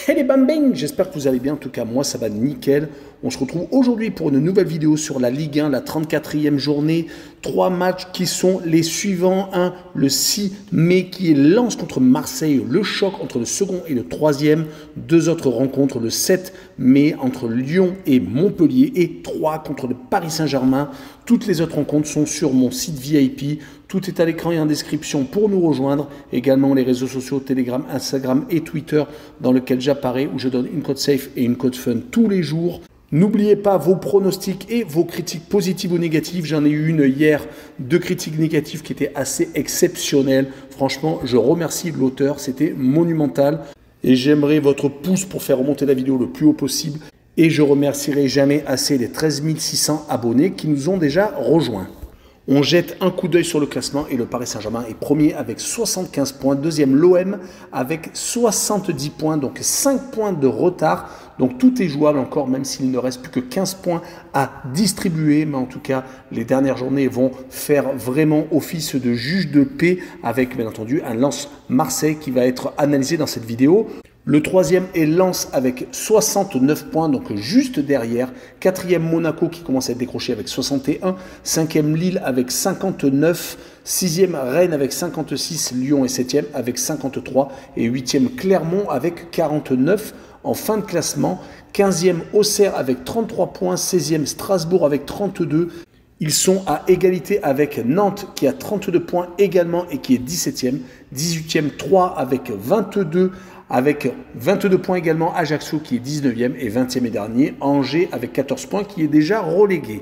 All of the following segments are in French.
Hey les bambins, j'espère que vous allez bien, en tout cas moi ça va nickel. On se retrouve aujourd'hui pour une nouvelle vidéo sur la Ligue 1, la 34e journée. 3 matchs qui sont les suivants. Un, le 6 mai qui est Lens contre Marseille, le choc entre le second et le troisième. 2 autres rencontres, le 7 mai entre Lyon et Montpellier et 3 contre le Paris Saint-Germain. Toutes les autres rencontres sont sur mon site VIP. Tout est à l'écran et en description pour nous rejoindre. Également les réseaux sociaux, Telegram, Instagram et Twitter dans lesquels j'apparais où je donne une code safe et une code fun tous les jours. N'oubliez pas vos pronostics et vos critiques positives ou négatives. J'en ai eu une hier, 2 critiques négatives qui étaient assez exceptionnelles. Franchement, je remercie l'auteur, c'était monumental. Et j'aimerais votre pouce pour faire remonter la vidéo le plus haut possible. Et je remercierai jamais assez les 13 600 abonnés qui nous ont déjà rejoints. On jette un coup d'œil sur le classement et le Paris Saint-Germain est premier avec 75 points. Deuxième, l'OM avec 70 points, donc 5 points de retard. Donc tout est jouable encore, même s'il ne reste plus que 15 points à distribuer. Mais en tout cas, les dernières journées vont faire vraiment office de juge de paix avec, bien entendu, un Lens Marseille qui va être analysé dans cette vidéo. Le troisième est Lens avec 69 points, donc juste derrière. Quatrième, Monaco qui commence à être décroché avec 61. Cinquième, Lille avec 59. Sixième, Rennes avec 56. Lyon est septième avec 53. Et huitième, Clermont avec 49 en fin de classement. 15e, Auxerre avec 33 points. 16e, Strasbourg avec 32. Ils sont à égalité avec Nantes qui a 32 points également et qui est 17e. 18e, 3 avec 22. Avec 22 points également, Ajaccio qui est 19e et 20e et dernier, Angers avec 14 points qui est déjà relégué.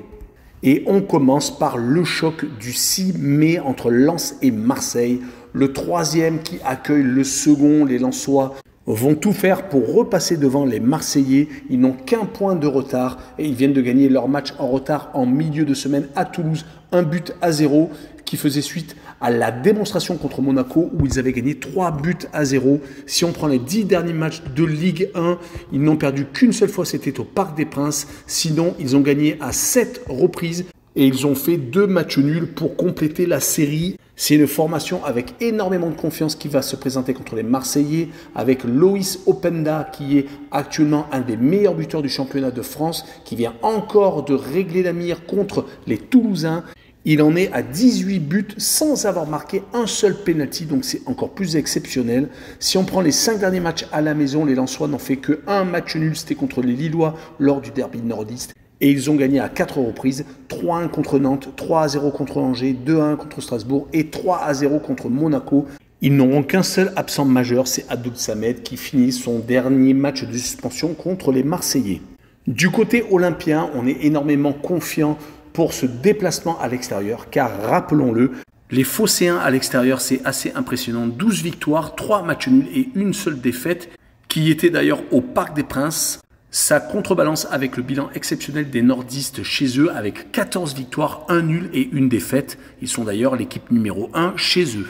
Et on commence par le choc du 6 mai entre Lens et Marseille. Le troisième qui accueille le second, les Lensois vont tout faire pour repasser devant les Marseillais. Ils n'ont qu'un point de retard et ils viennent de gagner leur match en retard en milieu de semaine à Toulouse. 1-0 qui faisait suite à la démonstration contre Monaco où ils avaient gagné 3-0. Si on prend les 10 derniers matchs de Ligue 1, ils n'ont perdu qu'une seule fois, c'était au Parc des Princes. Sinon, ils ont gagné à 7 reprises et ils ont fait 2 matchs nuls pour compléter la série. C'est une formation avec énormément de confiance qui va se présenter contre les Marseillais avec Loïs Openda qui est actuellement un des meilleurs buteurs du championnat de France, qui vient encore de régler la mire contre les Toulousains. Il en est à 18 buts sans avoir marqué un seul penalty, donc c'est encore plus exceptionnel. Si on prend les 5 derniers matchs à la maison, les Lensois n'ont fait qu'un match nul, c'était contre les Lillois lors du derby nordiste. Et ils ont gagné à 4 reprises, 3-1 contre Nantes, 3-0 contre Angers, 2-1 contre Strasbourg et 3-0 contre Monaco. Ils n'auront qu'un seul absent majeur, c'est Abdoul Samed qui finit son dernier match de suspension contre les Marseillais. Du côté olympien, on est énormément confiant pour ce déplacement à l'extérieur, car rappelons-le, les Phocéens à l'extérieur, c'est assez impressionnant. 12 victoires, 3 matchs nuls et une seule défaite, qui était d'ailleurs au Parc des Princes. Ça contrebalance avec le bilan exceptionnel des nordistes chez eux, avec 14 victoires, 1 nul et une défaite. Ils sont d'ailleurs l'équipe numéro 1 chez eux.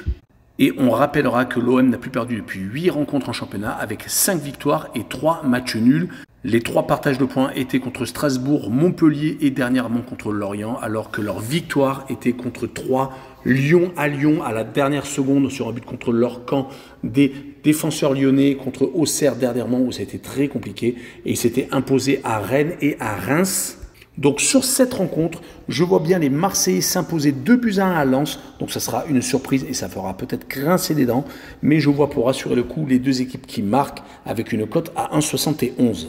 Et on rappellera que l'OM n'a plus perdu depuis 8 rencontres en championnat, avec 5 victoires et 3 matchs nuls. Les 3 partages de points étaient contre Strasbourg, Montpellier et dernièrement contre Lorient, alors que leur victoire était contre 3 Lyon à la dernière seconde sur un but contre leur camp des défenseurs lyonnais, contre Auxerre dernièrement où ça a été très compliqué et ils s'étaient imposés à Rennes et à Reims. Donc sur cette rencontre, je vois bien les Marseillais s'imposer 2-1 à Lens, donc ça sera une surprise et ça fera peut-être grincer des dents, mais je vois pour assurer le coup les 2 équipes qui marquent avec une cote à 1,71.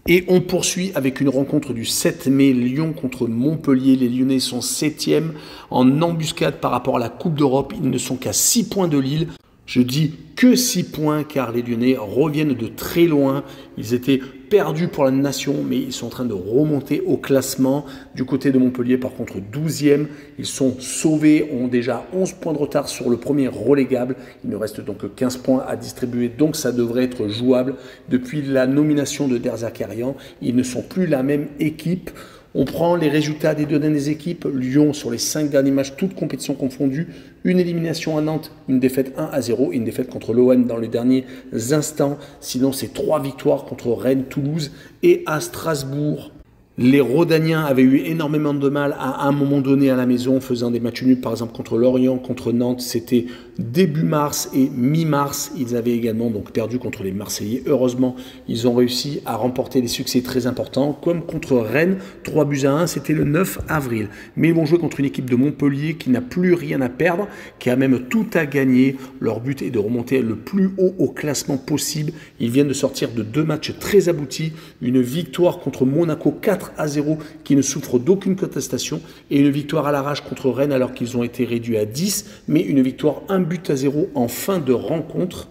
Et on poursuit avec une rencontre du 7 mai, Lyon contre Montpellier. Les Lyonnais sont 7e en embuscade par rapport à la Coupe d'Europe. Ils ne sont qu'à 6 points de Lille. Je dis que 6 points car les Lyonnais reviennent de très loin. Ils étaient perdus pour la nation, mais ils sont en train de remonter au classement. Du côté de Montpellier, par contre, 12e. Ils sont sauvés, ont déjà 11 points de retard sur le premier relégable. Il ne reste donc que 15 points à distribuer, donc ça devrait être jouable. Depuis la nomination de Der Zakarian, ils ne sont plus la même équipe. On prend les résultats des 2 dernières équipes. Lyon, sur les 5 derniers matchs, toutes compétitions confondues, une élimination à Nantes, une défaite 1-0 et une défaite contre l'OM dans les derniers instants. Sinon, c'est 3 victoires contre Rennes, Toulouse et à Strasbourg. Les Rodaniens avaient eu énormément de mal à un moment donné à la maison, faisant des matchs nuls, par exemple contre Lorient, contre Nantes, c'était début mars et mi-mars. Ils avaient également donc perdu contre les Marseillais. Heureusement, ils ont réussi à remporter des succès très importants, comme contre Rennes, 3-1, c'était le 9 avril. Mais ils vont jouer contre une équipe de Montpellier qui n'a plus rien à perdre, qui a même tout à gagner. Leur but est de remonter le plus haut au classement possible. Ils viennent de sortir de 2 matchs très aboutis, une victoire contre Monaco 4-0 qui ne souffre d'aucune contestation et une victoire à l'arrache contre Rennes alors qu'ils ont été réduits à 10, mais une victoire 1-0 en fin de rencontre.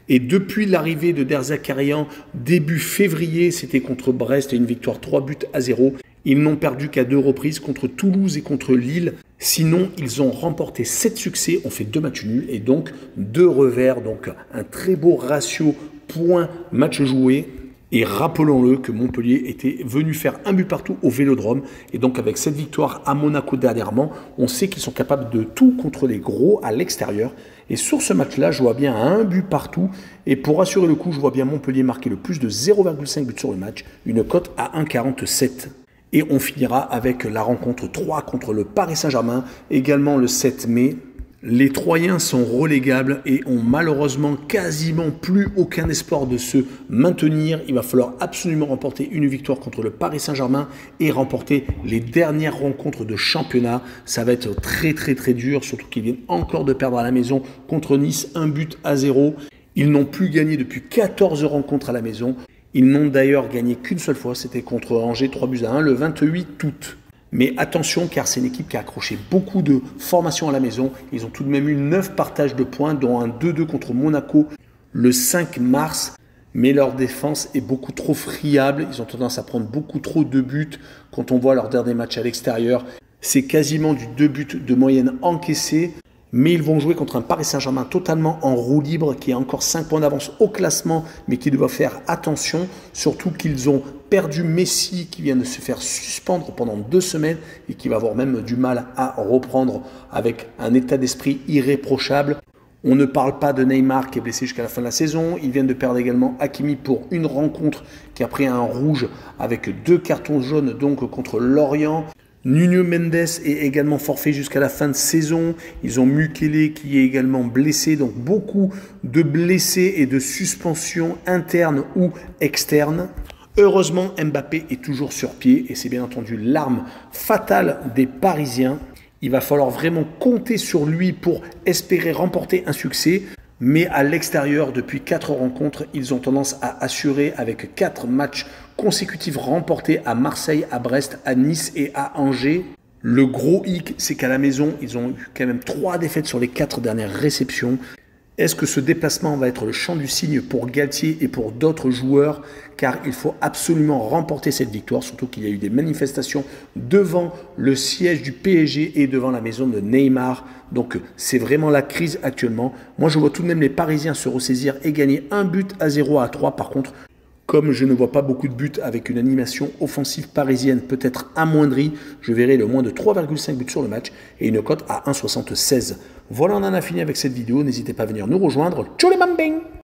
Et depuis l'arrivée de Der Zakarian, début février, c'était contre Brest, une victoire 3-0. Ils n'ont perdu qu'à 2 reprises contre Toulouse et contre Lille. Sinon, ils ont remporté 7 succès, ont fait 2 matchs nuls et donc 2 revers. Donc un très beau ratio points-match joué. Et rappelons-le que Montpellier était venu faire un but partout au Vélodrome. Et donc avec cette victoire à Monaco dernièrement, on sait qu'ils sont capables de tout contre les gros à l'extérieur. Et sur ce match-là, je vois bien un but partout. Et pour assurer le coup, je vois bien Montpellier marquer le plus de 0,5 buts sur le match. Une cote à 1,47. Et on finira avec la rencontre 3 contre le Paris Saint-Germain, également le 7 mai. Les Troyens sont relégables et ont malheureusement quasiment plus aucun espoir de se maintenir. Il va falloir absolument remporter une victoire contre le Paris Saint-Germain et remporter les dernières rencontres de championnat. Ça va être très dur, surtout qu'ils viennent encore de perdre à la maison contre Nice, 1-0. Ils n'ont plus gagné depuis 14 rencontres à la maison. Ils n'ont d'ailleurs gagné qu'une seule fois, c'était contre Angers 3-1 le 28 août. Mais attention, car c'est une équipe qui a accroché beaucoup de formations à la maison. Ils ont tout de même eu 9 partages de points, dont un 2-2 contre Monaco le 5 mars. Mais leur défense est beaucoup trop friable. Ils ont tendance à prendre beaucoup trop de buts. Quand on voit leurs derniers matchs à l'extérieur, c'est quasiment du 2 buts de moyenne encaissés. Mais ils vont jouer contre un Paris Saint-Germain totalement en roue libre, qui a encore 5 points d'avance au classement, mais qui doit faire attention, surtout qu'ils ont perdu Messi, qui vient de se faire suspendre pendant 2 semaines, et qui va avoir même du mal à reprendre avec un état d'esprit irréprochable. On ne parle pas de Neymar, qui est blessé jusqu'à la fin de la saison. Ils viennent de perdre également Hakimi pour une rencontre, qui a pris un rouge avec 2 cartons jaunes, donc contre Lorient. Nuno Mendes est également forfait jusqu'à la fin de saison. Ils ont Mukele qui est également blessé. Donc beaucoup de blessés et de suspensions internes ou externes. Heureusement, Mbappé est toujours sur pied et c'est bien entendu l'arme fatale des Parisiens. Il va falloir vraiment compter sur lui pour espérer remporter un succès. Mais à l'extérieur, depuis 4 rencontres, ils ont tendance à assurer avec 4 matchs consécutifs remportés à Marseille, à Brest, à Nice et à Angers. Le gros hic, c'est qu'à la maison, ils ont eu quand même 3 défaites sur les 4 dernières réceptions. Est-ce que ce déplacement va être le chant du cygne pour Galtier et pour d'autres joueurs? Car il faut absolument remporter cette victoire, surtout qu'il y a eu des manifestations devant le siège du PSG et devant la maison de Neymar. Donc c'est vraiment la crise actuellement. Moi je vois tout de même les Parisiens se ressaisir et gagner 1-0 à 3. Par contre, comme je ne vois pas beaucoup de buts avec une animation offensive parisienne peut-être amoindrie, je verrai le moins de 3,5 buts sur le match et une cote à 1,76. Voilà, on en a fini avec cette vidéo. N'hésitez pas à venir nous rejoindre. Tchou les bambing!